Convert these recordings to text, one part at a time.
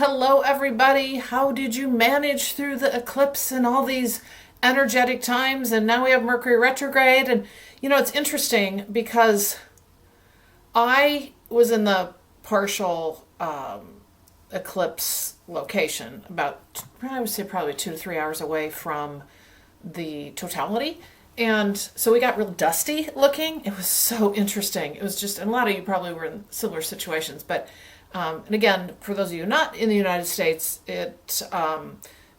hello everybody. How did you manage through the eclipse and all these energetic times? And now we have Mercury retrograde. And it's interesting because I was in the partial eclipse location, about, I would say probably 2 to 3 hours away from the totality. And so we got real dusty looking. It was so interesting. It was just, and a lot of you probably were in similar situations, but and again, for those of you not in the United States, it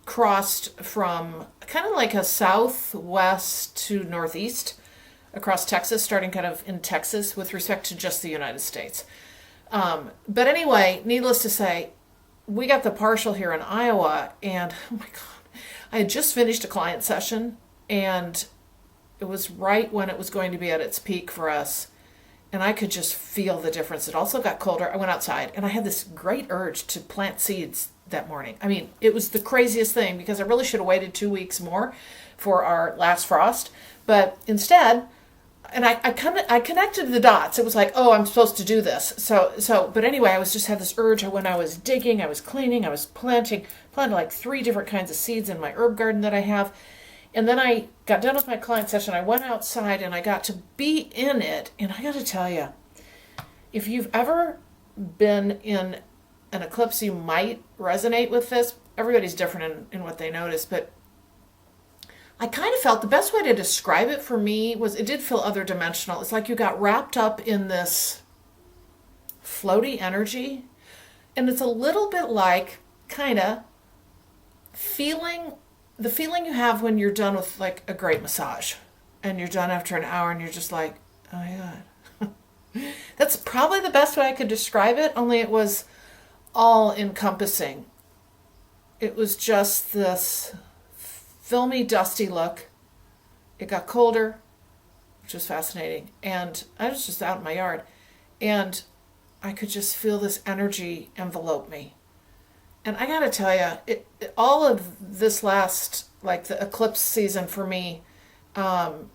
crossed from kind of like a southwest to northeast across Texas, starting kind of in Texas with respect to just the United States. But anyway, needless to say, we got the partial here in Iowa, and oh my God, I had just finished a client session, and it was right when it was going to be at its peak for us. And I could just feel the difference. It also got colder. I went outside and I had this great urge to plant seeds that morning. I mean, it was the craziest thing because I really should have waited 2 weeks more for our last frost. But instead, and I connected the dots. It was like, oh, I'm supposed to do this. But anyway, I was just had this urge when I was digging, I was cleaning, I was planted like 3 different kinds of seeds in my herb garden that I have. And then I got done with my client session. I went outside and I got to be in it. And I got to tell you, if you've ever been in an eclipse, you might resonate with this. Everybody's different in what they notice. But I kind of felt the best way to describe it for me was it did feel other dimensional. It's like you got wrapped up in this floaty energy. And it's a little bit like kind of the feeling you have when you're done with like a great massage and you're done after an hour and you're just like, oh my God. That's probably the best way I could describe it, only it was all encompassing. It was just this filmy, dusty look. It got colder, which was fascinating. And I was just out in my yard and I could just feel this energy envelope me. And I gotta tell you, all of this last, like the eclipse season for me, and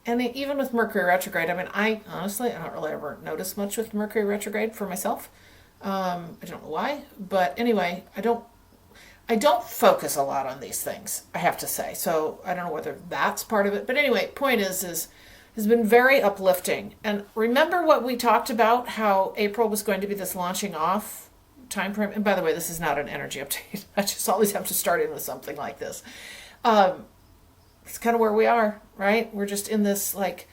even with Mercury retrograde, I mean, I don't really ever notice much with Mercury retrograde for myself. I don't know why, but anyway, I don't focus a lot on these things, I have to say. So I don't know whether that's part of it. But anyway, point is has been very uplifting. And remember what we talked about, how April was going to be this launching off time frame. And by the way, this is not an energy update. I just always have to start in with something like this. It's kind of where we are, right? We're just in this, like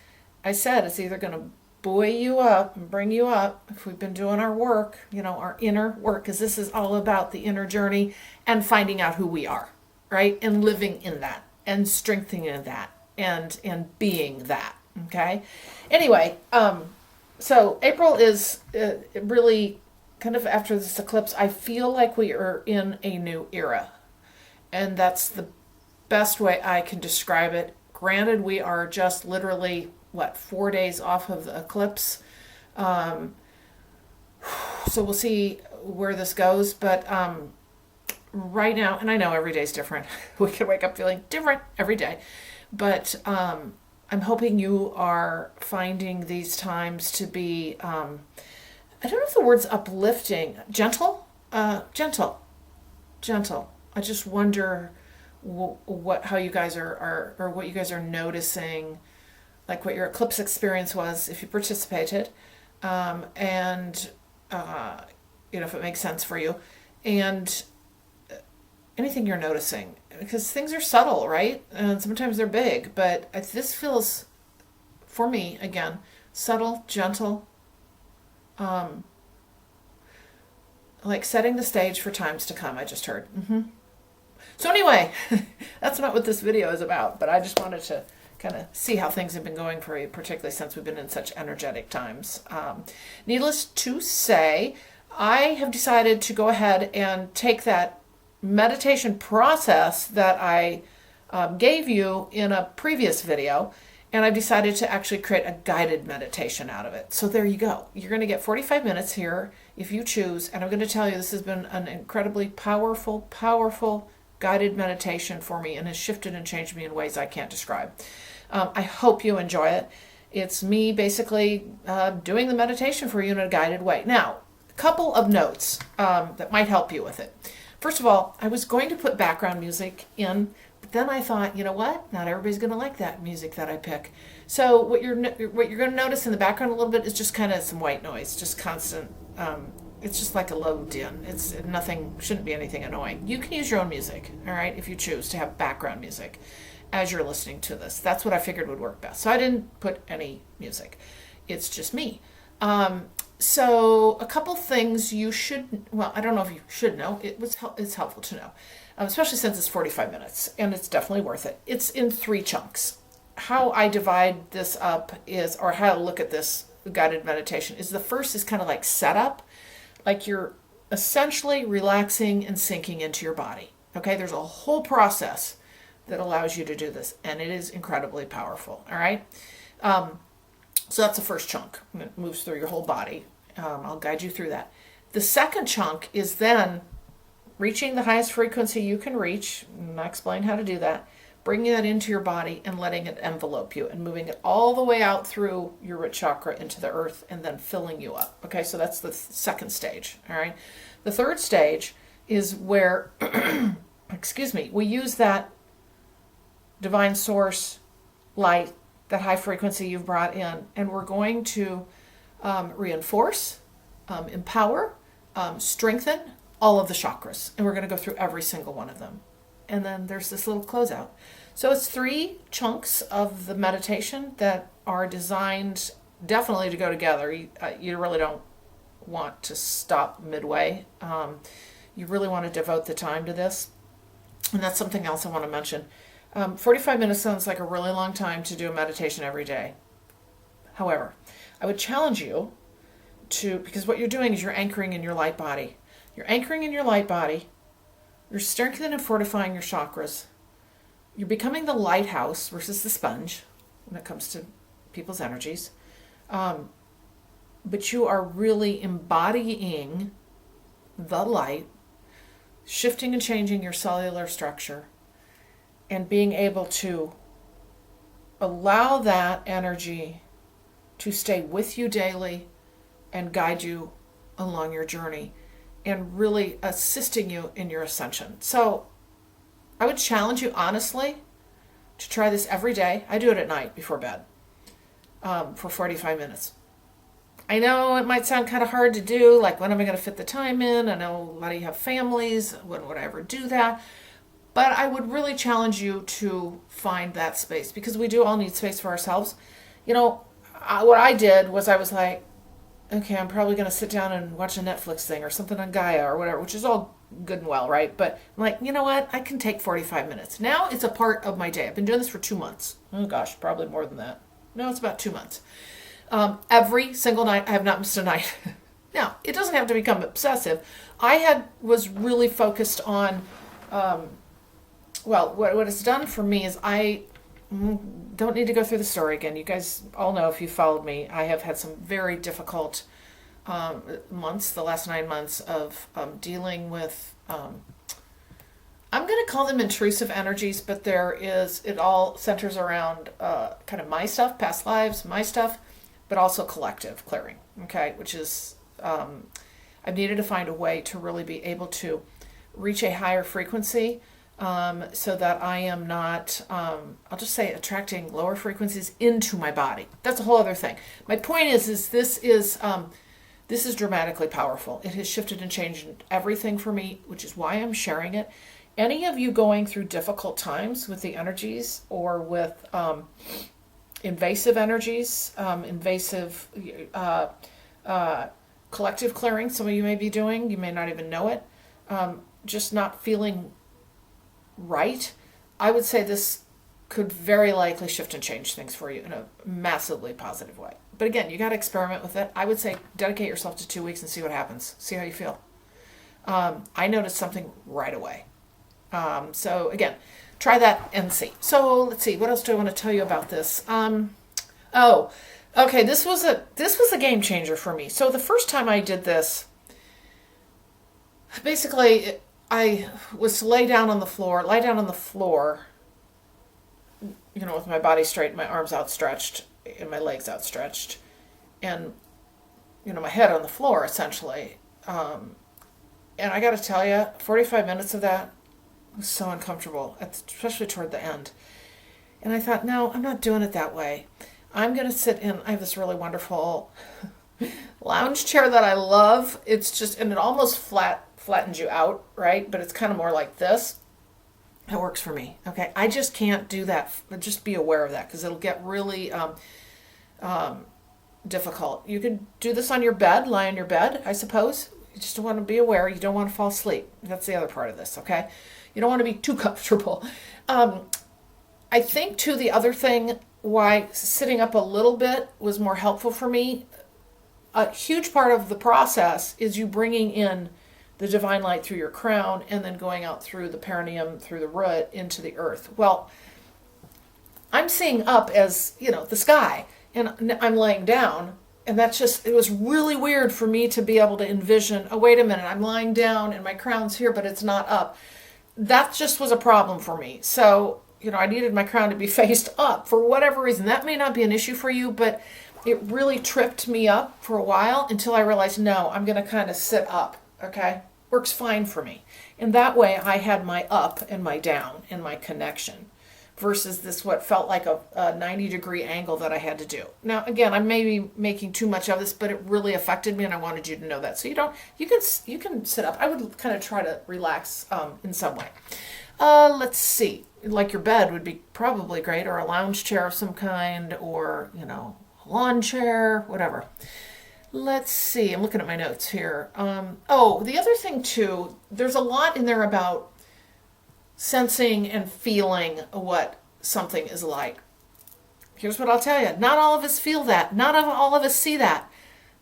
I said, it's either going to buoy you up and bring you up if we've been doing our work, our inner work, because this is all about the inner journey and finding out who we are, right? And living in that and strengthening that and being that, okay? Anyway, so April is really kind of after this eclipse, I feel like we are in a new era. And that's the best way I can describe it. Granted, we are just literally, 4 days off of the eclipse. So we'll see where this goes. But right now, and I know every day is different. We can wake up feeling different every day. But I'm hoping you are finding these times to be I don't know if the word's uplifting. Gentle? Gentle. I just wonder how you guys are or what you guys are noticing, like what your eclipse experience was if you participated, and if it makes sense for you, and anything you're noticing, because things are subtle, right? And sometimes they're big, but this feels, for me, again, subtle, gentle. Like setting the stage for times to come, I just heard. So anyway, that's not what this video is about, but I just wanted to kind of see how things have been going for you, particularly since we've been in such energetic times. Needless to say, I have decided to go ahead and take that meditation process that I gave you in a previous video, and I've decided to actually create a guided meditation out of it. So there you go. You're going to get 45 minutes here if you choose. And I'm going to tell you this has been an incredibly powerful guided meditation for me and has shifted and changed me in ways I can't describe. I hope you enjoy it. It's me basically doing the meditation for you in a guided way. Now, Couple of notes that might help you with it. First of all, I was going to put background music in, but then I thought, you know what? Not everybody's going to like that music that I pick. So what you're going to notice in the background a little bit is just kind of some white noise, just constant. It's just like a low din. It's nothing, shouldn't be anything annoying. You can use your own music, all right, if you choose to have background music as you're listening to this. That's what I figured would work best. So I didn't put any music. It's just me. So a couple things you should, well, I don't know if you should know. It's helpful to know, especially since it's 45 minutes, and it's definitely worth it. It's in 3 chunks. How I divide this up is, or how to look at this guided meditation is, the first is kind of like setup, like you're essentially relaxing and sinking into your body. Okay, there's a whole process that allows you to do this, and it is incredibly powerful. All right. So that's the first chunk. It moves through your whole body. I'll guide you through that. The second chunk is then reaching the highest frequency you can reach, and I'll explain how to do that, bringing that into your body and letting it envelope you and moving it all the way out through your root chakra into the earth and then filling you up. Okay, so that's the second stage, all right? The third stage is where, excuse me, we use that divine source light, that high frequency you've brought in, and we're going to reinforce, empower, strengthen all of the chakras. And we're going to go through every single one of them. And then there's this little closeout. So it's 3 chunks of the meditation that are designed definitely to go together. You really don't want to stop midway. You really want to devote the time to this. And that's something else I want to mention. 45 minutes sounds like a really long time to do a meditation every day. However, I would challenge you to, because what you're doing is you're anchoring in your light body. You're anchoring in your light body. You're strengthening and fortifying your chakras. You're becoming the lighthouse versus the sponge when it comes to people's energies. But you are really embodying the light, shifting and changing your cellular structure, and being able to allow that energy to stay with you daily and guide you along your journey and really assisting you in your ascension. So I would challenge you honestly to try this every day. I do it at night before bed for 45 minutes. I know it might sound kind of hard to do, like when am I going to fit the time in? I know a lot of you have families. When would I ever do that? But I would really challenge you to find that space, because we do all need space for ourselves. You know, what I did was I was like, okay, I'm probably going to sit down and watch a Netflix thing or something on Gaia or whatever, which is all good and well, right? But I'm like, you know what? I can take 45 minutes. Now it's a part of my day. I've been doing this for 2 months. Oh gosh, probably more than that. No, it's about 2 months. Every single night, I have not missed a night. Now, it doesn't have to become obsessive. I was really focused on, well, what it's done for me is I don't need to go through the story again. You guys all know, if you followed me, I have had some very difficult months, the last 9 months of dealing with, I'm going to call them intrusive energies, but it all centers around kind of my stuff, past lives, my stuff, but also collective clearing, okay, which is, I've needed to find a way to really be able to reach a higher frequency so that I am not, I'll just say, attracting lower frequencies into my body. That's a whole other thing. My point is this is dramatically powerful. It has shifted and changed everything for me, which is why I'm sharing it. Any of you going through difficult times with the energies or with invasive energies, invasive collective clearing, some of you may be doing, you may not even know it, just not feeling right, I would say this could very likely shift and change things for you in a massively positive way. But again, you got to experiment with it. I would say dedicate yourself to 2 weeks and see what happens. See how you feel. I noticed something right away. So again, try that and see. So let's see, what else do I want to tell you about this? Okay, this was a game changer for me. So the first time I did this, basically I was to lie down on the floor, you know, with my body straight, my arms outstretched, and my legs outstretched, and, you know, my head on the floor, essentially. And I got to tell you, 45 minutes of that was so uncomfortable, especially toward the end. And I thought, no, I'm not doing it that way. I'm going to sit in, I have this really wonderful lounge chair that I love. It's just, and it almost flattens you out, right? But it's kind of more like this. That works for me. Okay. I just can't do that. Just be aware of that because it'll get really difficult. You can do this on your bed, lie on your bed, I suppose. You just want to be aware. You don't want to fall asleep. That's the other part of this. Okay. You don't want to be too comfortable. I think too, the other thing why sitting up a little bit was more helpful for me, a huge part of the process is you bringing in the divine light through your crown and then going out through the perineum, through the root into the earth. Well, I'm seeing up as, the sky, and I'm laying down, and it was really weird for me to be able to envision, oh, wait a minute, I'm lying down and my crown's here, but it's not up. That just was a problem for me. So, I needed my crown to be faced up for whatever reason. That may not be an issue for you, but it really tripped me up for a while until I realized, no, I'm going to kind of sit up, okay? Works fine for me. And that way I had my up and my down and my connection versus this what felt like a 90-degree angle that I had to do. Now, again, I may be making too much of this, but it really affected me and I wanted you to know that. So you can sit up. I would kind of try to relax in some way. Let's see. Like your bed would be probably great, or a lounge chair of some kind, or, a lawn chair, whatever. Let's see. I'm looking at my notes here. The other thing too, there's a lot in there about sensing and feeling what something is like. Here's what I'll tell you. Not all of us feel that. Not all of us see that.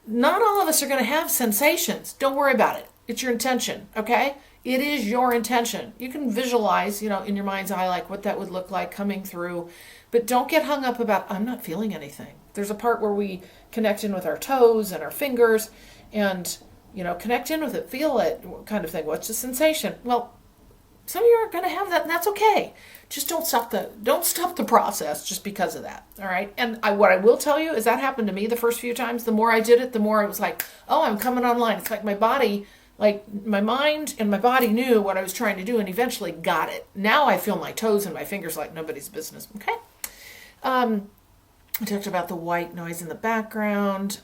Not all of us are going to have sensations. Don't worry about it. It's your intention, okay? It is your intention. You can visualize, in your mind's eye, like what that would look like coming through. But don't get hung up about, I'm not feeling anything. There's a part where we connect in with our toes and our fingers and, connect in with it, feel it, kind of thing. What's the sensation? Well, some of you are going to have that, and that's okay. Just don't stop the process just because of that. All right. And what I will tell you is that happened to me the first few times. The more I did it, the more it was like, oh, I'm coming online. It's like my body, like my mind and my body knew what I was trying to do and eventually got it. Now I feel my toes and my fingers like nobody's business. Okay. I talked about the white noise in the background.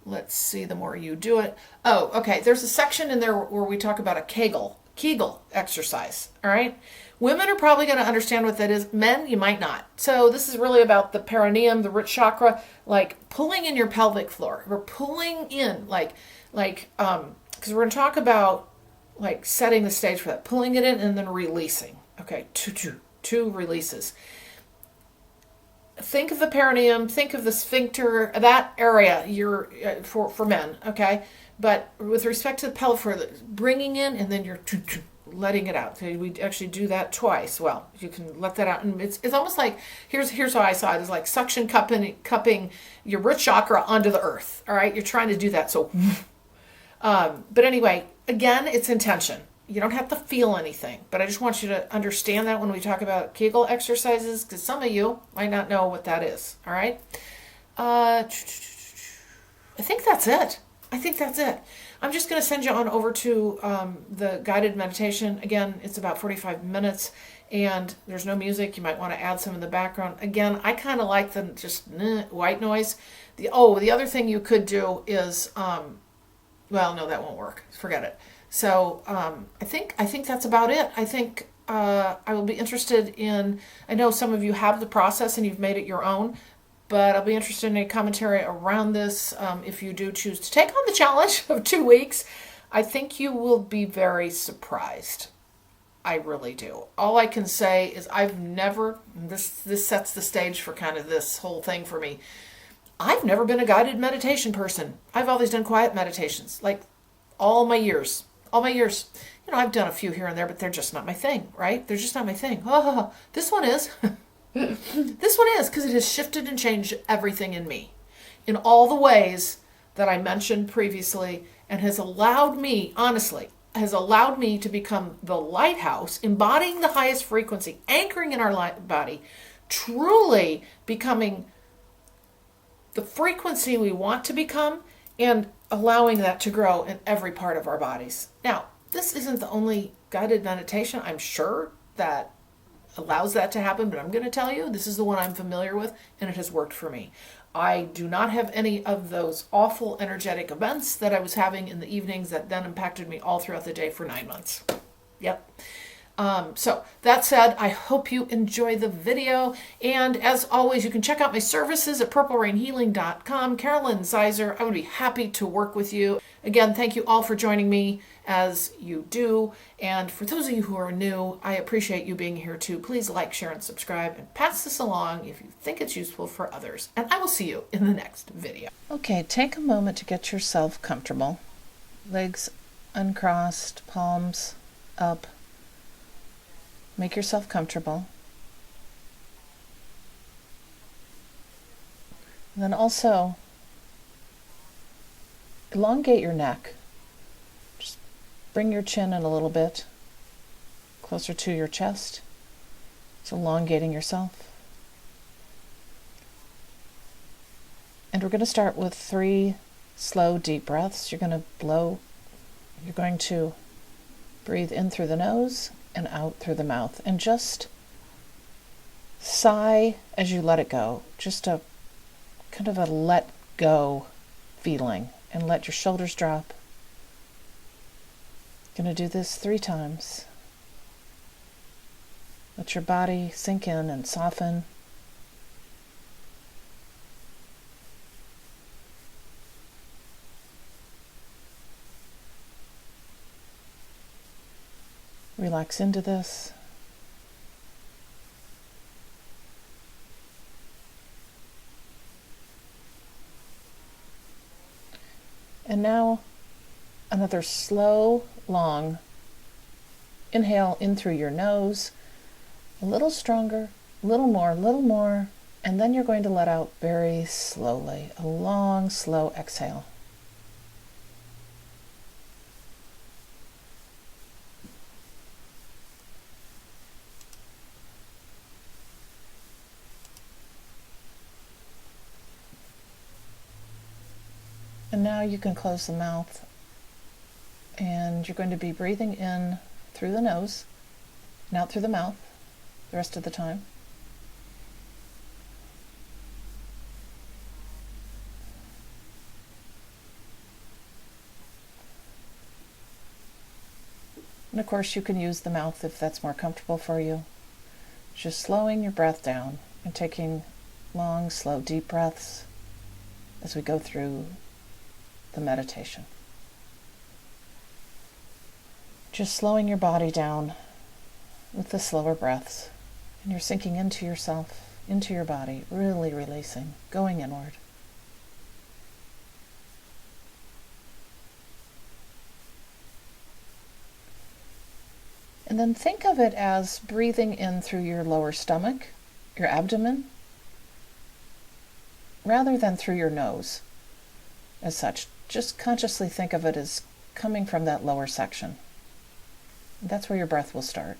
Let's see, the more you do it. Oh, okay. There's a section in there where we talk about a Kegel exercise. All right. Women are probably going to understand what that is. Men, you might not. So this is really about the perineum, the root chakra, like pulling in your pelvic floor. We're pulling in because we're going to talk about like setting the stage for that, pulling it in and then releasing. Okay. Two releases. Think of the perineum, think of the sphincter, that area for men, okay? But with respect to the pelvic floor, bringing in and then you're letting it out. Okay? We actually do that twice. Well, you can let that out. And it's almost like, here's how I saw it. It's like suction cupping your root chakra onto the earth, all right? You're trying to do that. So, but anyway, again, it's intention. You don't have to feel anything, but I just want you to understand that when we talk about Kegel exercises, because some of you might not know what that is. All right. I think that's it. I'm just going to send you on over to the guided meditation. Again, it's about 45 minutes and there's no music. You might want to add some in the background. Again, I kind of like the just white noise. The other thing you could do is, no, that won't work. Forget it. So I think that's about it. I think I will be interested in, I know some of you have the process and you've made it your own, but I'll be interested in a commentary around this if you do choose to take on the challenge of 2 weeks. I think you will be very surprised. I really do. All I can say is this sets the stage for kind of this whole thing for me. I've never been a guided meditation person. I've always done quiet meditations, like all my years. I've done a few here and there, but they're just not my thing, right? They're just not my thing. Oh, this one is. This one is, because it has shifted and changed everything in me in all the ways that I mentioned previously and has allowed me, honestly, to become the lighthouse, embodying the highest frequency, anchoring in our light body, truly becoming the frequency we want to become and allowing that to grow in every part of our bodies. Now, this isn't the only guided meditation, I'm sure, that allows that to happen, but I'm going to tell you, this is the one I'm familiar with, and it has worked for me. I do not have any of those awful energetic events that I was having in the evenings that then impacted me all throughout the day for 9 months. Yep. So that said, I hope you enjoy the video. And as always, you can check out my services at purplerainhealing.com. Carolyn, Zaiser, I would be happy to work with you. Again, thank you all for joining me as you do. And for those of you who are new, I appreciate you being here too. Please like, share, and subscribe, and pass this along if you think it's useful for others. And I will see you in the next video. Okay, take a moment to get yourself comfortable. Legs uncrossed, palms up. Make yourself comfortable. And then also elongate your neck. Just bring your chin in a little bit closer to your chest. It's elongating yourself. And we're going to start with 3 slow, deep breaths. You're going to breathe in through the nose and out through the mouth, and just sigh as you let it go. Just a kind of a let go feeling, and let your shoulders drop. Going to do this 3 times. Let your body sink in and soften. Relax into this. And now another slow, long inhale in through your nose, a little stronger, a little more, and then you're going to let out very slowly, a long, slow exhale. And now you can close the mouth, and you're going to be breathing in through the nose and out through the mouth the rest of the time. And of course you can use the mouth if that's more comfortable for you. Just slowing your breath down and taking long, slow, deep breaths as we go through the meditation. Just slowing your body down with the slower breaths, and you're sinking into yourself, into your body, really releasing, going inward. And then think of it as breathing in through your lower stomach, your abdomen, rather than through your nose as such. Just consciously think of it as coming from that lower section. That's where your breath will start.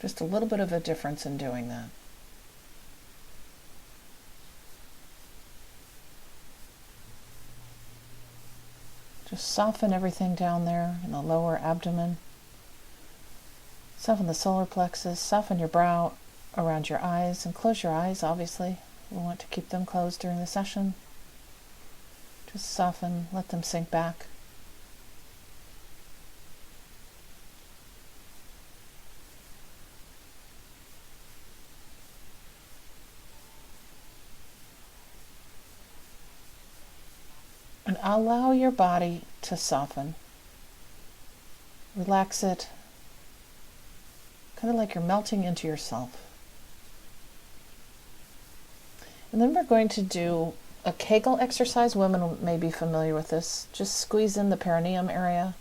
Just a little bit of a difference in doing that. Just soften everything down there in the lower abdomen. Soften the solar plexus, soften your brow around your eyes, and close your eyes, obviously. We want to keep them closed during the session. Just soften, let them sink back. And allow your body to soften. Relax it, kind of like you're melting into yourself. And then we're going to do a Kegel exercise. Women may be familiar with this. Just squeeze in the perineum area,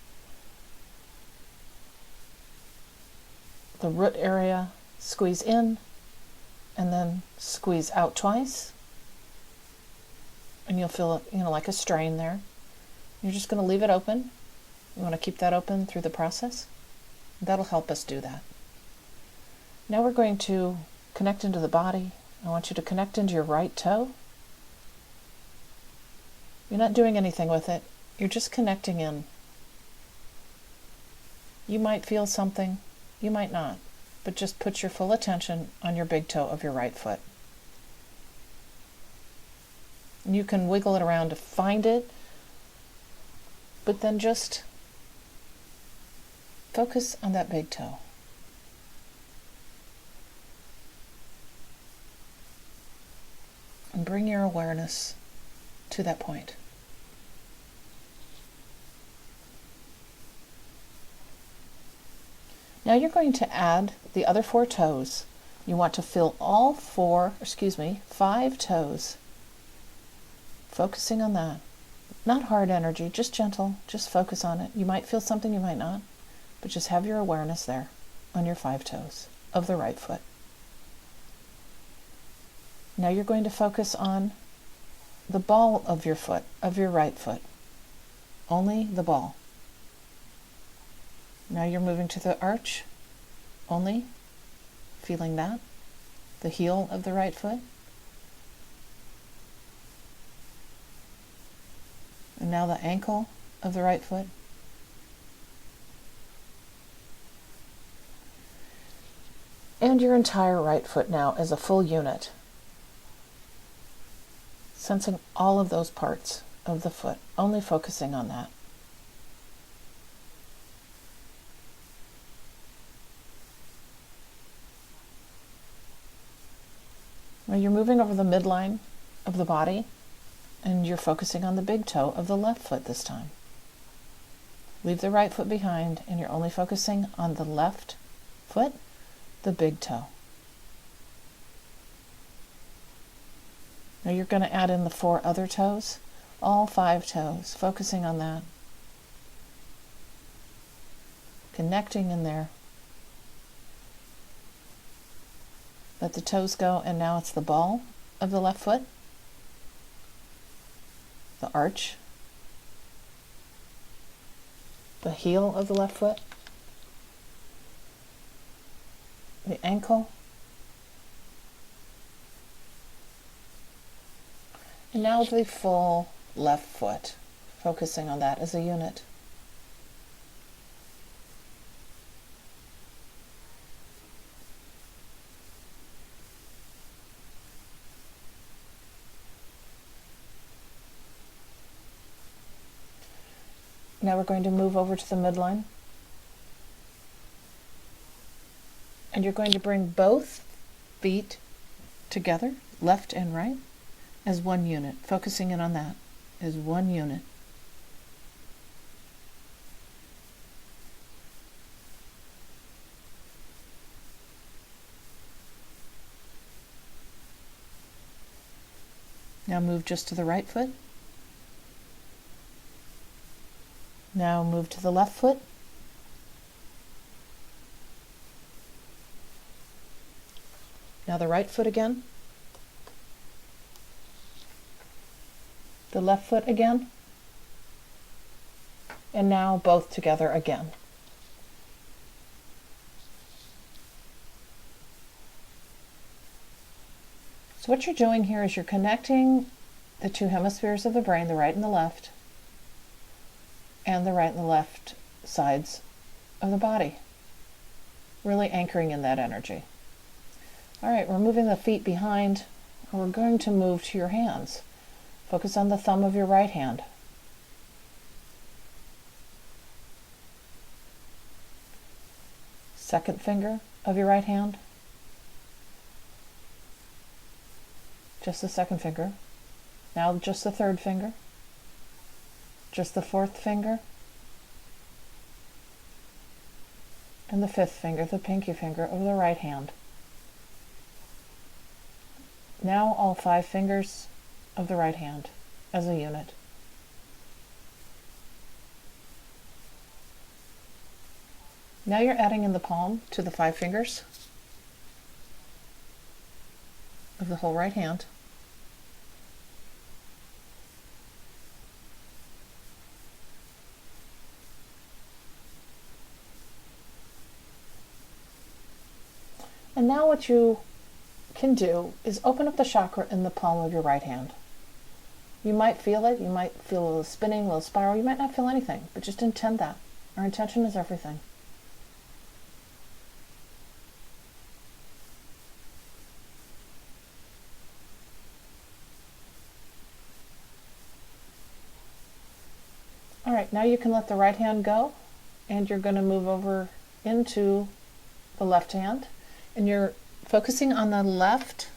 the root area, squeeze in, and then squeeze out twice. And you'll feel, like a strain there. You're just going to leave it open. You want to keep that open through the process. That'll help us do that. Now we're going to Connect into the body. I want you to connect into your right toe. You're not doing anything with it. You're just connecting in. You might feel something, you might not, but just put your full attention on your big toe of your right foot. And you can wiggle it around to find it, but then just focus on that big toe. And bring your awareness to that point. Now you're going to add the other 4 toes. You want to feel all 5 toes. Focusing on that. Not hard energy, just gentle, just focus on it. You might feel something, you might not, but just have your awareness there on your 5 toes of the right foot. Now you're going to focus on the ball of your foot, of your right foot. Only the ball. Now you're moving to the arch, only feeling that, the heel of the right foot. And now the ankle of the right foot. And your entire right foot now as a full unit. Sensing all of those parts of the foot, only focusing on that. Now you're moving over the midline of the body, and you're focusing on the big toe of the left foot this time. Leave the right foot behind, and you're only focusing on the left foot, the big toe. Now you're going to add in the 4 other toes, all 5 toes, focusing on that. Connecting in there. Let the toes go, and now it's the ball of the left foot, the arch, the heel of the left foot, the ankle, and now the full left foot, focusing on that as a unit. Now we're going to move over to the midline. And you're going to bring both feet together, left and right, as one unit, focusing in on that as one unit. Now move just to the right foot. Now move to the left foot. Now the right foot again. The left foot again. And now both together again. So what you're doing here is you're connecting the 2 hemispheres of the brain, the right and the left, and the right and the left sides of the body. Really anchoring in that energy. All right, we're moving the feet behind, and we're going to move to your hands. Focus on the thumb of your right hand. Second finger of your right hand. Just the second finger. Now just the third finger. Just the fourth finger. And the 5th finger, the pinky finger of the right hand. Now all 5 fingers of the right hand as a unit. Now you're adding in the palm to the 5 fingers of the whole right hand. And now what you can do is open up the chakra in the palm of your right hand. You might feel it, you might feel a little spinning, a little spiral, you might not feel anything, but just intend that. Our intention is everything. All right, now you can let the right hand go, and you're going to move over into the left hand, and you're focusing on the left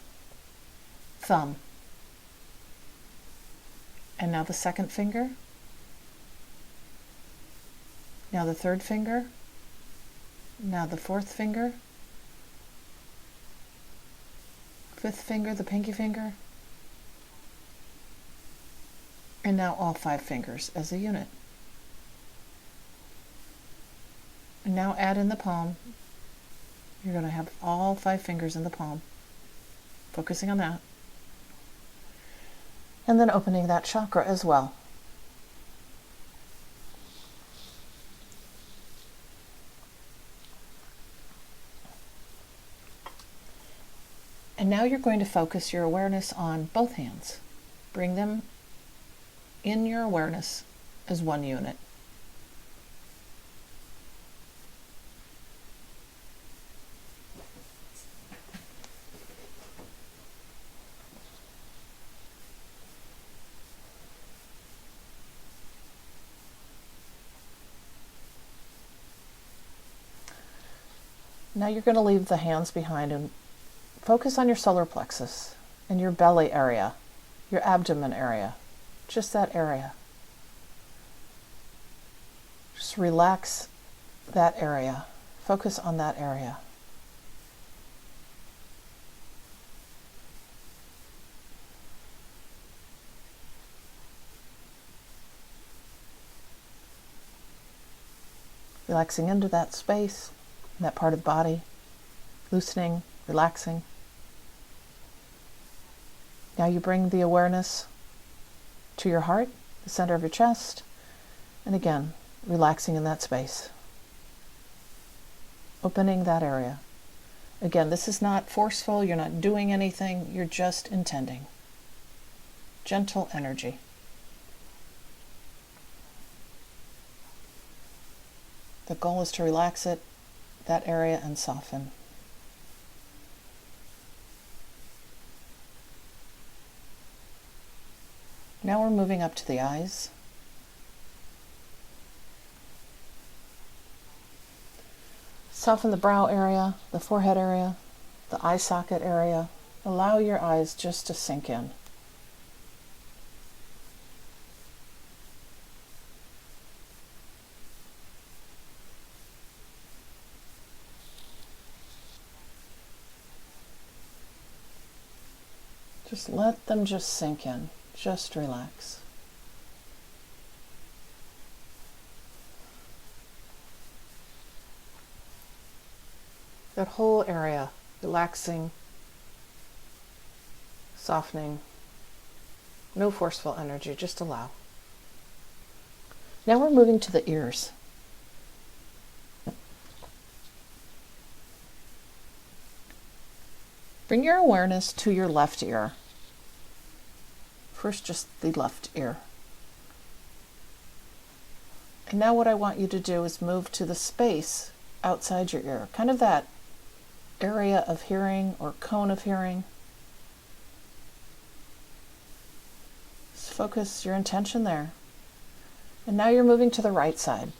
thumb. And now the second finger. Now the third finger. Now the fourth finger. Fifth finger, the pinky finger. And now all 5 fingers as a unit. And now add in the palm. You're going to have all 5 fingers in the palm. Focusing on that. And then opening that chakra as well. And now you're going to focus your awareness on both hands. Bring them in your awareness as one unit. Now you're going to leave the hands behind and focus on your solar plexus and your belly area, your abdomen area, just that area. Just relax that area. Focus on that area. Relaxing into that space, that part of the body, loosening, relaxing. Now you bring the awareness to your heart, the center of your chest, and again, relaxing in that space. Opening that area. Again, this is not forceful, you're not doing anything, you're just intending. Gentle energy. The goal is to relax it, that area, and soften. Now we're moving up to the eyes. Soften the brow area, the forehead area, the eye socket area. Allow your eyes just to sink in. Just let them just sink in. Just relax. That whole area, relaxing, softening, no forceful energy, just allow. Now we're moving to the ears. Bring your awareness to your left ear. First, just the left ear. And now what I want you to do is move to the space outside your ear, kind of that area of hearing or cone of hearing. Just focus your intention there. And now you're moving to the right side.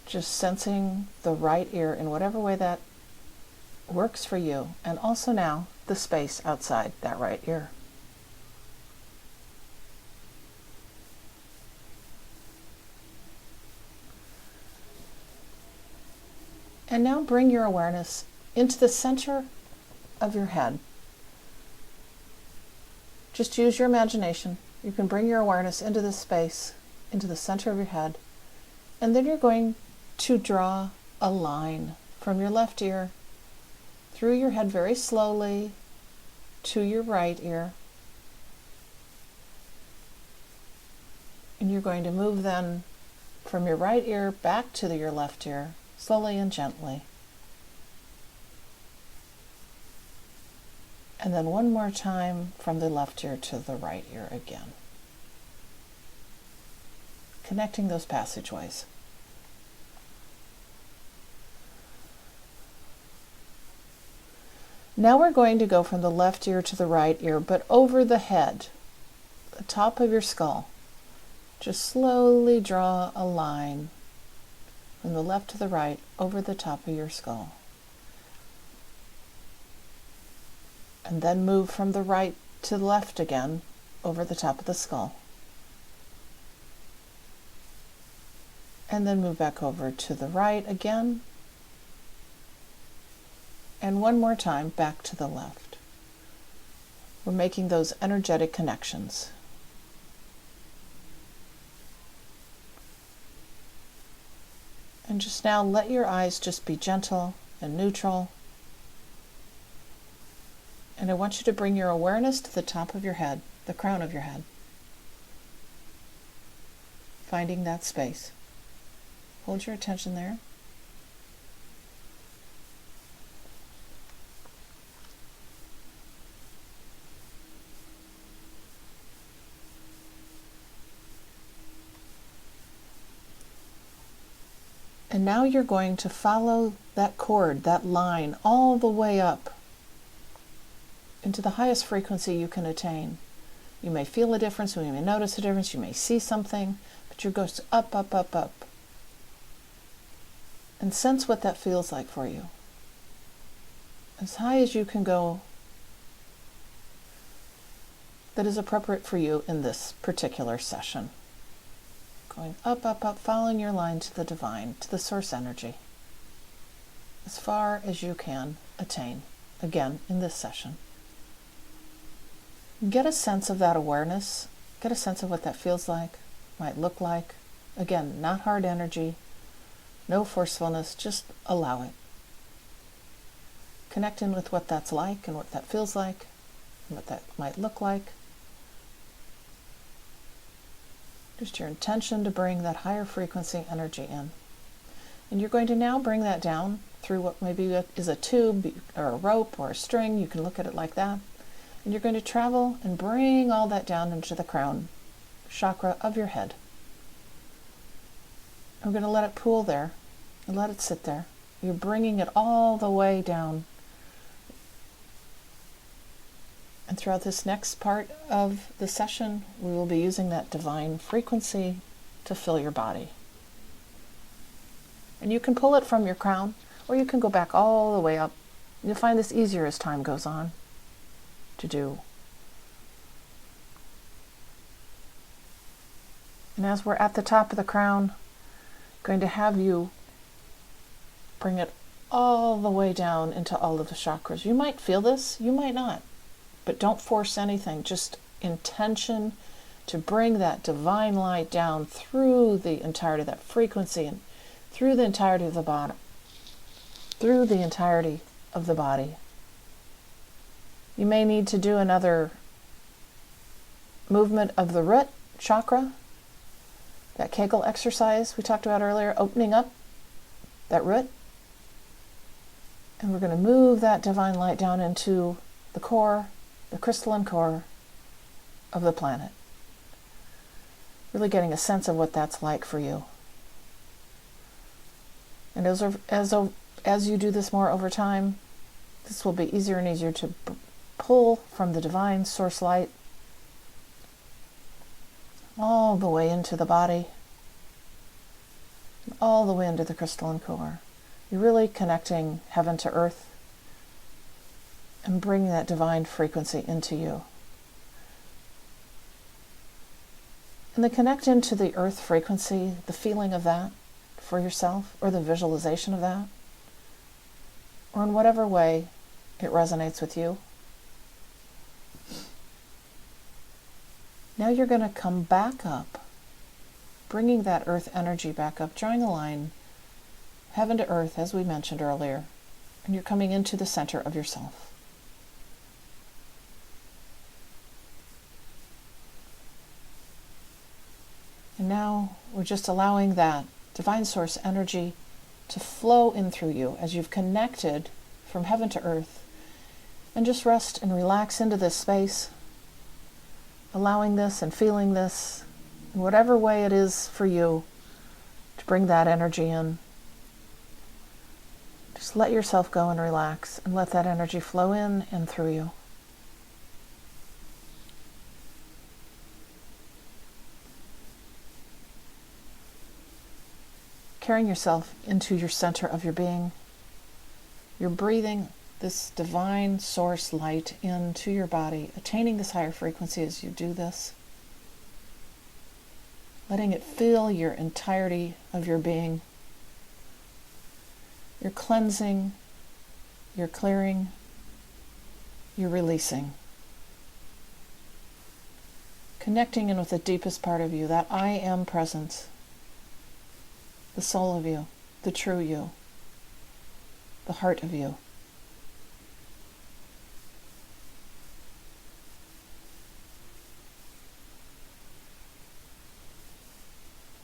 Just sensing the right ear in whatever way that works for you. And also now the space outside that right ear. And now bring your awareness into the center of your head. Just use your imagination. You can bring your awareness into this space, into the center of your head, and then you're going to draw a line from your left ear through your head very slowly to your right ear. And you're going to move then from your right ear back to your left ear, slowly and gently. And then one more time from the left ear to the right ear again. Connecting those passageways. Now we're going to go from the left ear to the right ear, but over the head, the top of your skull. Just slowly draw a line from the left to the right over the top of your skull. And then move from the right to the left again over the top of the skull. And then move back over to the right again. And one more time back to the left. We're making those energetic connections. And just now let your eyes just be gentle and neutral. And I want you to bring your awareness to the top of your head, the crown of your head. Finding that space. Hold your attention there. And now you're going to follow that cord, that line, all the way up into the highest frequency you can attain. You may feel a difference, you may notice a difference, you may see something, but you go up, up, up, up. And sense what that feels like for you. As high as you can go that is appropriate for you in this particular session. Going up, up, up, following your line to the divine, to the source energy. As far as you can attain, again, in this session. Get a sense of that awareness. Get a sense of what that feels like, might look like. Again, not hard energy, no forcefulness, just allow it. Connect in with what that's like and what that feels like, and what that might look like. Just your intention to bring that higher frequency energy in. And you're going to now bring that down through what maybe is a tube or a rope or a string. You can look at it like that. And you're going to travel and bring all that down into the crown chakra of your head. I'm going to let it pool there and let it sit there. You're bringing it all the way down. And throughout this next part of the session, we will be using that divine frequency to fill your body. And you can pull it from your crown, or you can go back all the way up. You'll find this easier as time goes on to do. And as we're at the top of the crown, I'm going to have you bring it all the way down into all of the chakras. You might feel this, you might not. But don't force anything, just intention to bring that divine light down through the entirety of that frequency and through the entirety of the body. Through the entirety of the body. You may need to do another movement of the root chakra, that Kegel exercise we talked about earlier, opening up that root. And we're going to move that divine light down into the core, the crystalline core of the planet. Really getting a sense of what that's like for you. And as you do this more over time, this will be easier and easier to pull from the divine source light all the way into the body, all the way into the crystalline core. You're really connecting heaven to earth and bringing that divine frequency into you. And then connect into the earth frequency, the feeling of that for yourself, or the visualization of that, or in whatever way it resonates with you. Now you're going to come back up, bringing that earth energy back up, drawing a line, heaven to earth, as we mentioned earlier, and you're coming into the center of yourself. And now we're just allowing that divine source energy to flow in through you as you've connected from heaven to earth. And just rest and relax into this space, allowing this and feeling this in whatever way it is for you to bring that energy in. Just let yourself go and relax and let that energy flow in and through you. Carrying yourself into your center of your being. You're breathing this divine source light into your body, attaining this higher frequency as you do this. Letting it fill your entirety of your being. You're cleansing, you're clearing, you're releasing. Connecting in with the deepest part of you, that I am presence. The soul of you, the true you, the heart of you.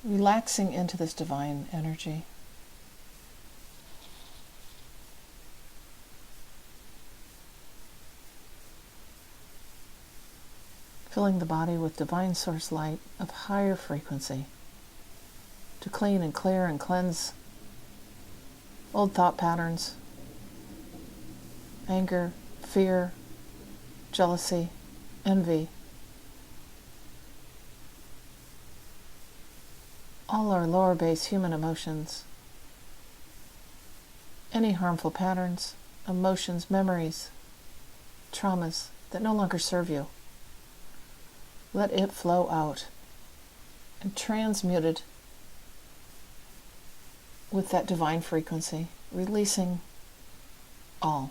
Relaxing into this divine energy. Filling the body with divine source light of higher frequency to clean and clear and cleanse old thought patterns, anger, fear, jealousy, envy, all our lower base human emotions, any harmful patterns, emotions, memories, traumas that no longer serve you. Let it flow out and transmute it with that divine frequency, releasing all.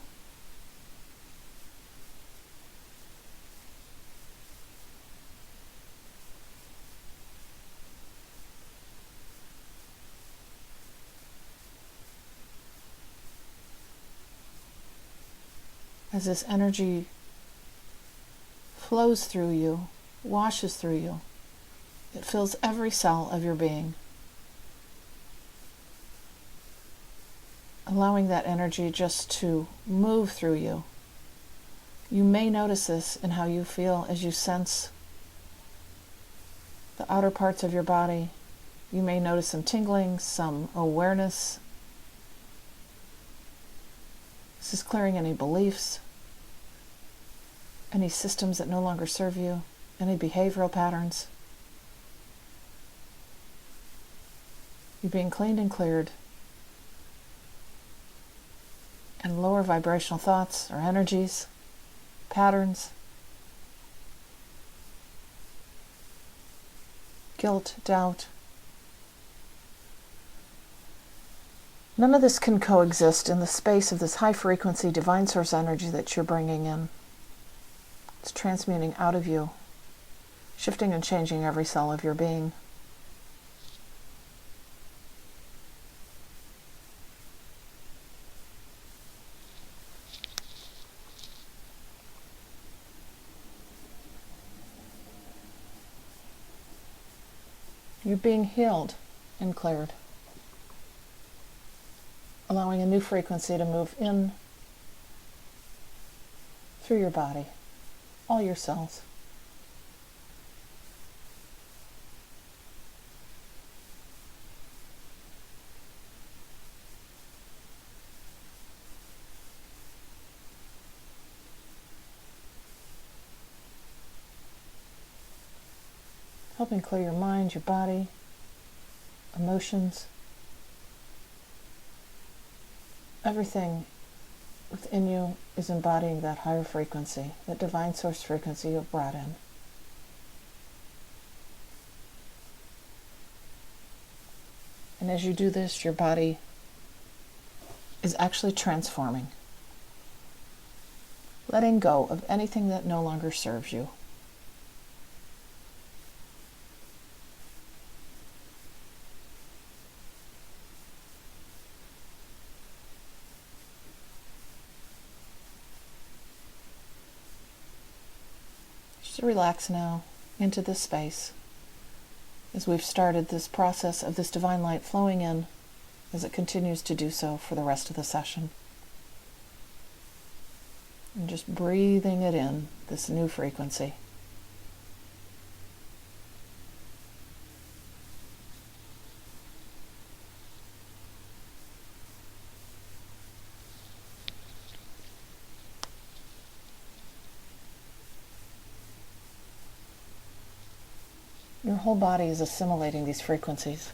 As this energy flows through you, washes through you, it fills every cell of your being, allowing that energy just to move through you. You may notice this in how you feel as you sense the outer parts of your body. You may notice some tingling, some awareness. This is clearing any beliefs, any systems that no longer serve you, any behavioral patterns. You're being cleaned and cleared. And lower vibrational thoughts or energies, patterns, guilt, doubt. None of this can coexist in the space of this high frequency divine source energy that you're bringing in. It's transmuting out of you, shifting and changing every cell of your being. You're being healed and cleared, allowing a new frequency to move in through your body, all your cells. Helping clear your mind, your body, emotions, everything within you is embodying that higher frequency, that divine source frequency you've brought in. And as you do this, your body is actually transforming, letting go of anything that no longer serves you. Just relax now into this space as we've started this process of this divine light flowing in as it continues to do so for the rest of the session. And just breathing it in, this new frequency. Your whole body is assimilating these frequencies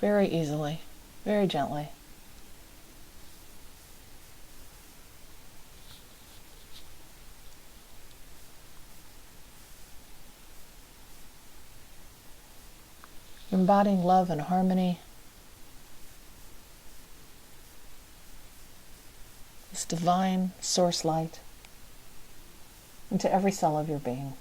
very easily, very gently. Embodying love and harmony, this divine source light into every cell of your being.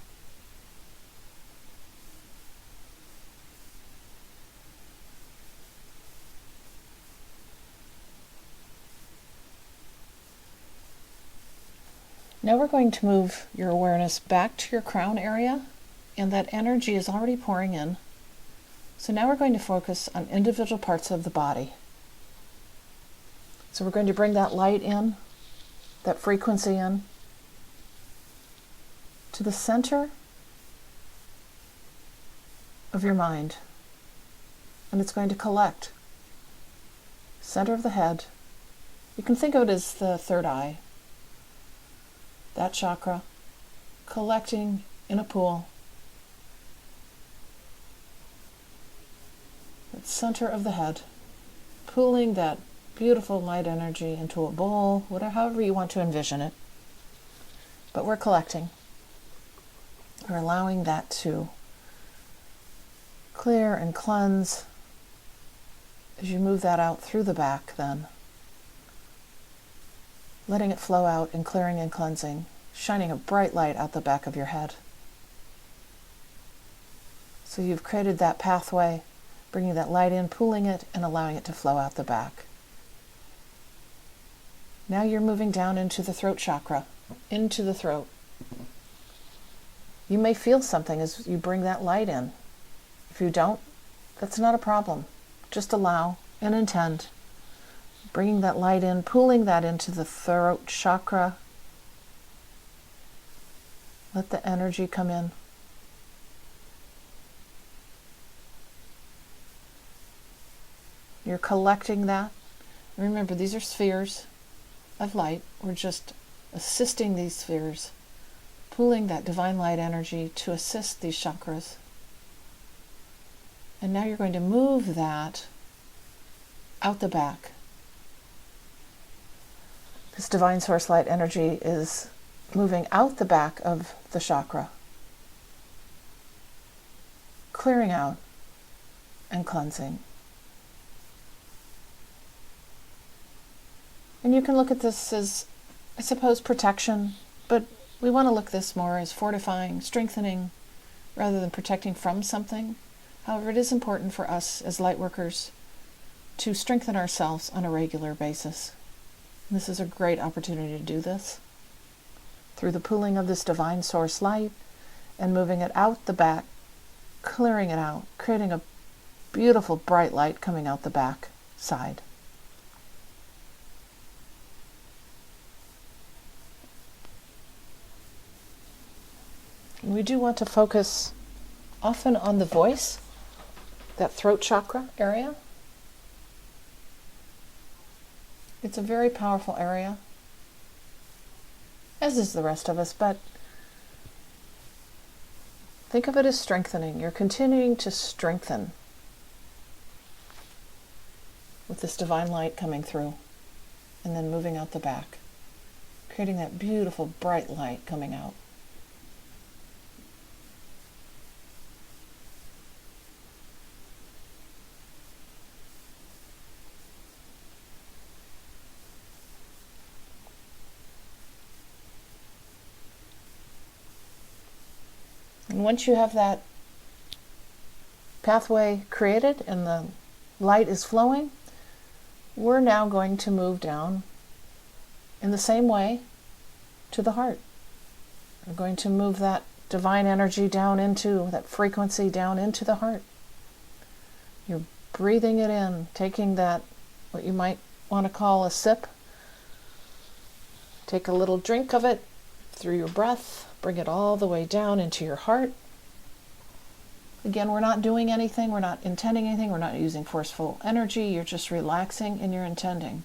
Now we're going to move your awareness back to your crown area, and that energy is already pouring in. So now we're going to focus on individual parts of the body. So we're going to bring that light in, that frequency in, to the center of your mind. And it's going to collect. Center of the head. You can think of it as the third eye. That chakra collecting in a pool. That center of the head, pooling that beautiful light energy into a bowl, whatever, however you want to envision it. But we're collecting. We're allowing that to clear and cleanse as you move that out through the back then. Letting it flow out and clearing and cleansing, shining a bright light out the back of your head. So you've created that pathway, bringing that light in, pooling it, and allowing it to flow out the back. Now you're moving down into the throat chakra, into the throat. You may feel something as you bring that light in. If you don't, that's not a problem. Just allow and intend. Bringing that light in, pulling that into the throat chakra. Let the energy come in. You're collecting that. Remember, these are spheres of light. We're just assisting these spheres, pulling that divine light energy to assist these chakras. And now you're going to move that out the back. This divine source light energy is moving out the back of the chakra, clearing out and cleansing. And you can look at this as, I suppose, protection, but we want to look at this more as fortifying, strengthening, rather than protecting from something. However, it is important for us as light workers to strengthen ourselves on a regular basis. This is a great opportunity to do this through the pooling of this divine source light and moving it out the back, clearing it out, creating a beautiful bright light coming out the back side. And we do want to focus often on the voice, that throat chakra area. It's a very powerful area, as is the rest of us, but think of it as strengthening. You're continuing to strengthen with this divine light coming through and then moving out the back, creating that beautiful bright light coming out. And once you have that pathway created and the light is flowing, we're now going to move down in the same way to the heart. We're going to move that divine energy down into, that frequency down into the heart. You're breathing it in, taking that, what you might want to call a sip, Take a little drink of it through your breath. Bring it all the way down into your heart. Again, we're not doing anything. We're not intending anything. We're not using forceful energy. You're just relaxing and you're intending.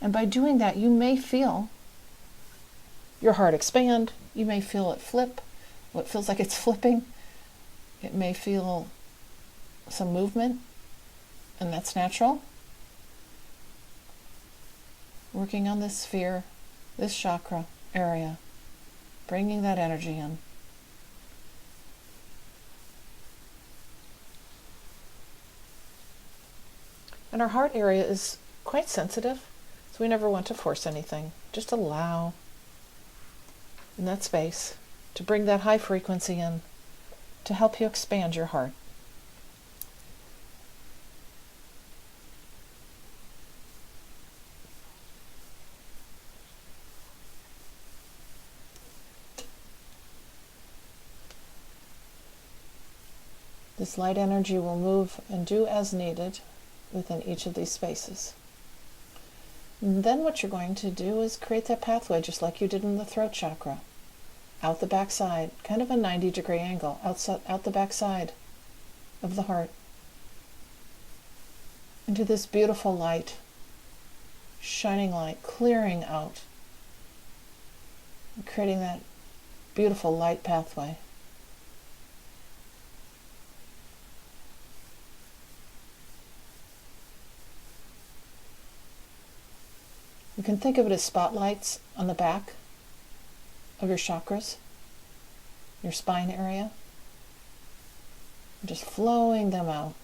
And by doing that, you may feel your heart expand. You may feel it flip. What feels like it's flipping. It may feel some movement, and that's natural. Working on this sphere, this chakra area, bringing that energy in. And our heart area is quite sensitive, so we never want to force anything. Just allow in that space to bring that high frequency in to help you expand your heart. This light energy will move and do as needed within each of these spaces. And then what you're going to do is create that pathway just like you did in the throat chakra. Out the back side, kind of a 90-degree angle, out the back side of the heart. Into this beautiful light, shining light, clearing out, and creating that beautiful light pathway. You can think of it as spotlights on the back of your chakras, your spine area. Just flowing them out.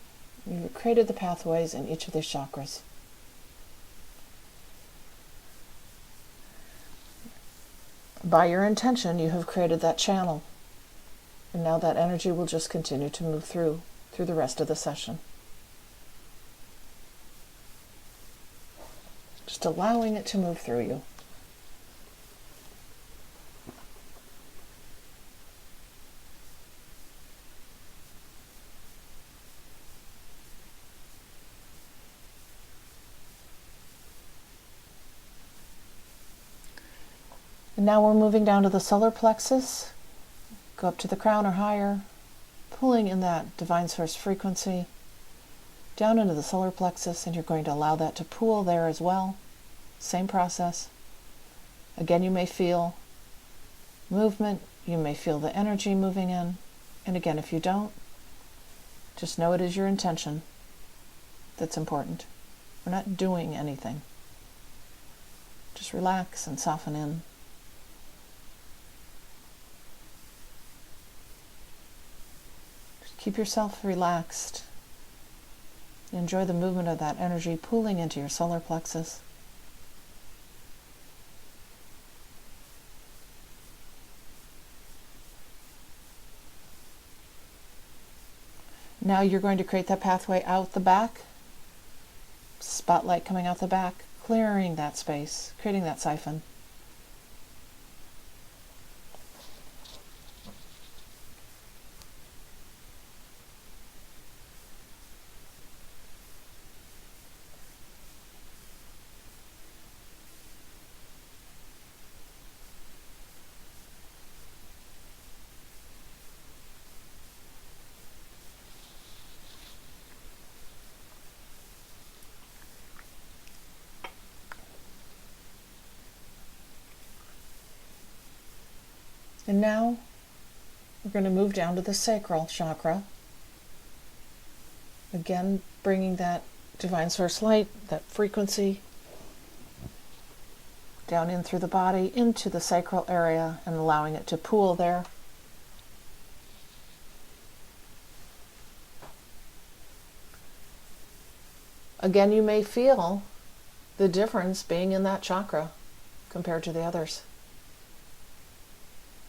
You've created the pathways in each of these chakras. By your intention, you have created that channel. And now that energy will just continue to move through the rest of the session. Just allowing it to move through you. And now we're moving down to the solar plexus. Go up to the crown or higher, pulling in that divine source frequency down into the solar plexus, and you're going to allow that to pool there as well. Same process. Again, you may feel movement, you may feel the energy moving in, and again, if you don't, just know it is your intention that's important. We're not doing anything. Just relax and soften in. Just keep yourself relaxed. Enjoy the movement of that energy pooling into your solar plexus. Now you're going to create that pathway out the back. Spotlight coming out the back, clearing that space, creating that siphon. And now we're going to move down to the sacral chakra. Again, bringing that divine source light, that frequency, down in through the body, into the sacral area, and allowing it to pool there. Again, you may feel the difference being in that chakra compared to the others.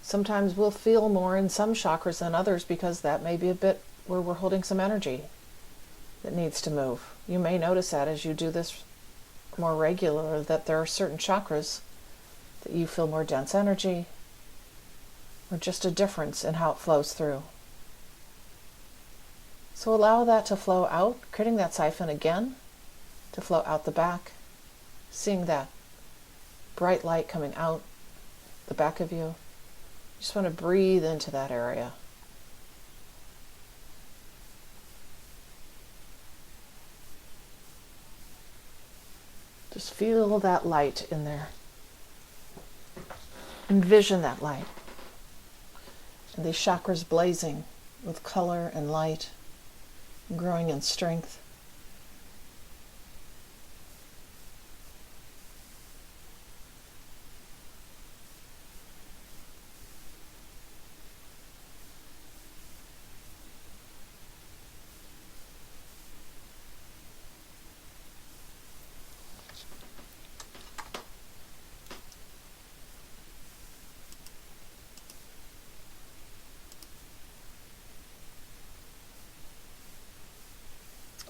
Sometimes we'll feel more in some chakras than others because that may be a bit where we're holding some energy that needs to move. You may notice that as you do this more regular, that there are certain chakras that you feel more dense energy or just a difference in how it flows through. So allow that to flow out, creating that siphon again to flow out the back, seeing that bright light coming out the back of you. You just want to breathe into that area. Just feel that light in there. Envision that light. And these chakras blazing with color and light, growing in strength.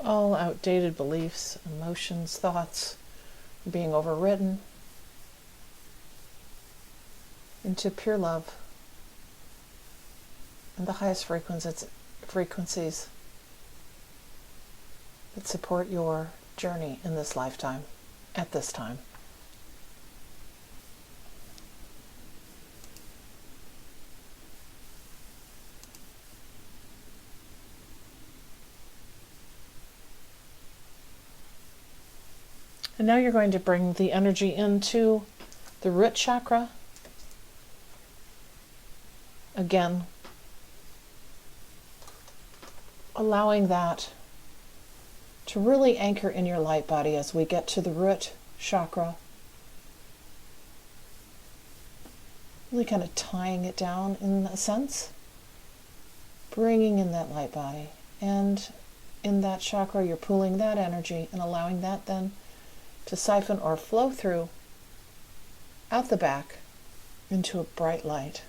All outdated beliefs, emotions, thoughts being overwritten into pure love and the highest frequencies that support your journey in this lifetime, at this time. And now you're going to bring the energy into the root chakra. Again, allowing that to really anchor in your light body as we get to the root chakra. Really kind of tying it down in a sense. Bringing in that light body. And in that chakra, you're pulling that energy and allowing that then to siphon or flow through out the back into a bright light.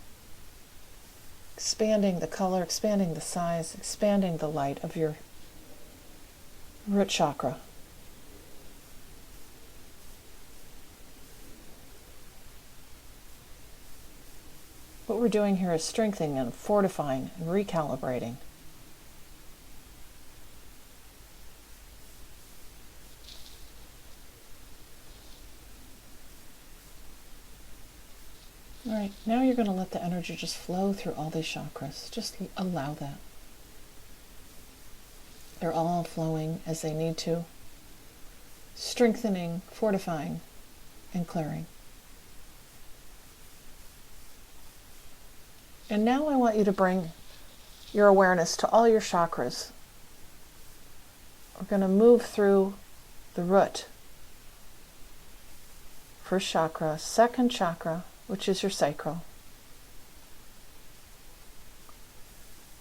Expanding the color, expanding the size, expanding the light of your root chakra. What we're doing here is strengthening and fortifying and recalibrating. All right, now you're going to let the energy just flow through all these chakras. Just allow that. They're all flowing as they need to, strengthening, fortifying, and clearing. And now I want you to bring your awareness to all your chakras. We're going to move through the root. First chakra, second chakra, which is your sacral.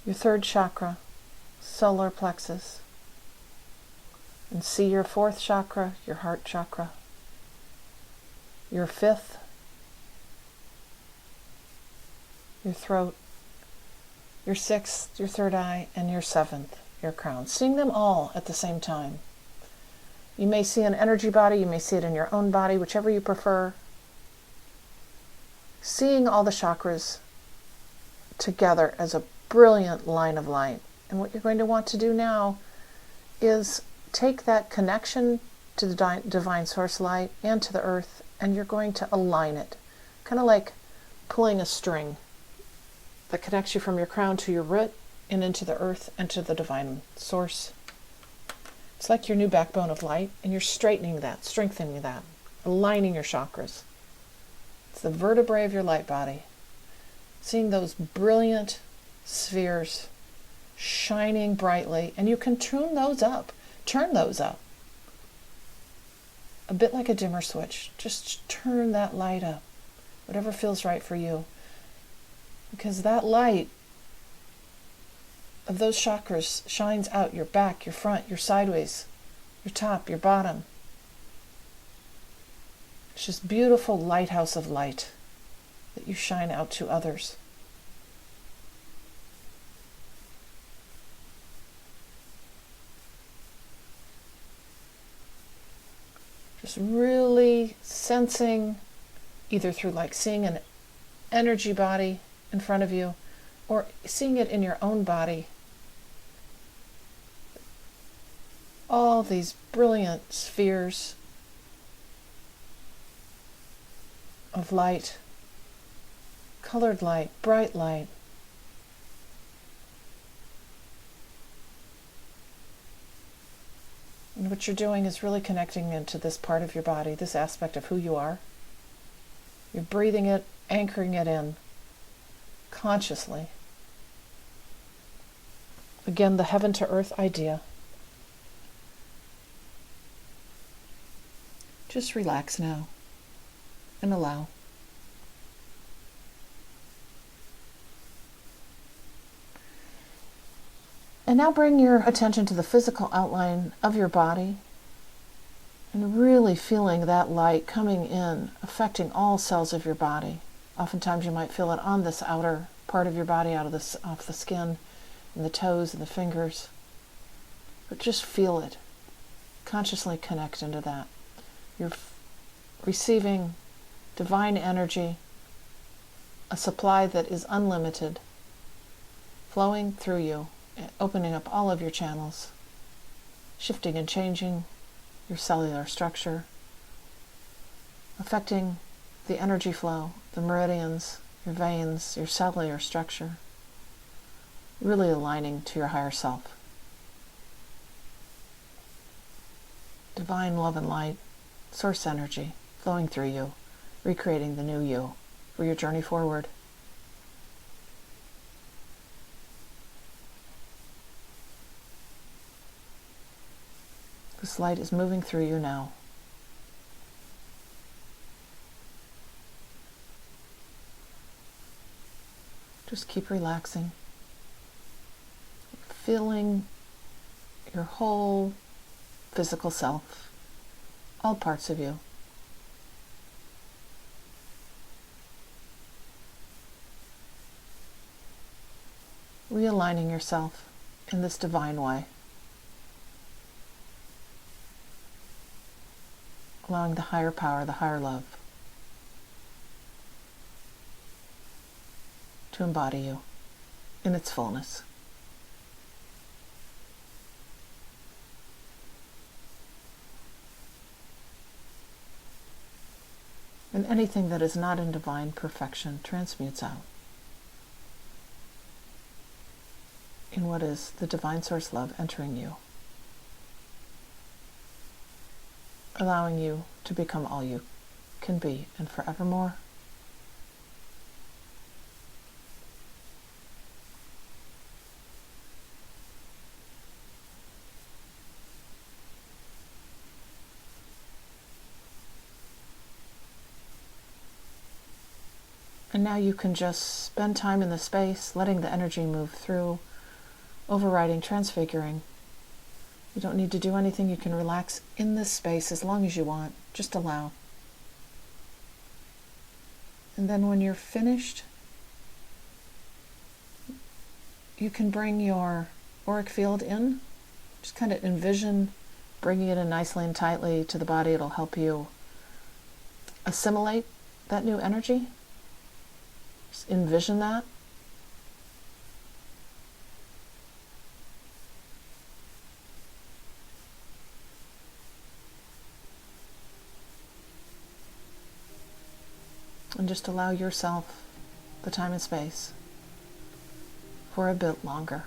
Your third chakra, solar plexus. And see your fourth chakra, your heart chakra. Your fifth, your throat. Your sixth, your third eye. And your seventh, your crown. Seeing them all at the same time. You may see an energy body, you may see it in your own body, whichever you prefer. Seeing all the chakras together as a brilliant line of light. And what you're going to want to do now is take that connection to the divine source light and to the earth, and you're going to align it. Kind of like pulling a string that connects you from your crown to your root and into the earth and to the divine source. It's like your new backbone of light, and you're straightening that, strengthening that, aligning your chakras. It's the vertebrae of your light body. Seeing those brilliant spheres shining brightly, and you can turn those up. A bit like a dimmer switch. Just turn that light up, whatever feels right for you. Because that light of those chakras shines out your back, your front, your sideways, your top, your bottom. It's just beautiful lighthouse of light that you shine out to others. Just really sensing, either through like seeing an energy body in front of you or seeing it in your own body. All these brilliant spheres of light, colored light, bright light. And what you're doing is really connecting into this part of your body, this aspect of who you are. You're breathing it, anchoring it in consciously. Again, the heaven to earth idea. Just relax now and allow. And now bring your attention to the physical outline of your body and really feeling that light coming in, affecting all cells of your body. Oftentimes you might feel it on this outer part of your body, off the skin, and the toes and the fingers. But just feel it. Consciously connect into that. You're receiving divine energy, a supply that is unlimited, flowing through you, opening up all of your channels, shifting and changing your cellular structure, affecting the energy flow, the meridians, your veins, your cellular structure, really aligning to your higher self. Divine love and light, source energy flowing through you, recreating the new you for your journey forward. This light is moving through you now. Just keep relaxing, feeling your whole physical self, all parts of you. Realigning yourself in this divine way. Allowing the higher power, the higher love, to embody you in its fullness. And anything that is not in divine perfection transmutes out in what is the divine source love entering you, allowing you to become all you can be and forevermore. And now you can just spend time in the space, letting the energy move through, overriding, transfiguring. You don't need to do anything. You can relax in this space as long as you want. Just allow. And then when you're finished, you can bring your auric field in. Just kind of envision bringing it in nicely and tightly to the body. It'll help you assimilate that new energy. Just envision that. And just allow yourself the time and space for a bit longer.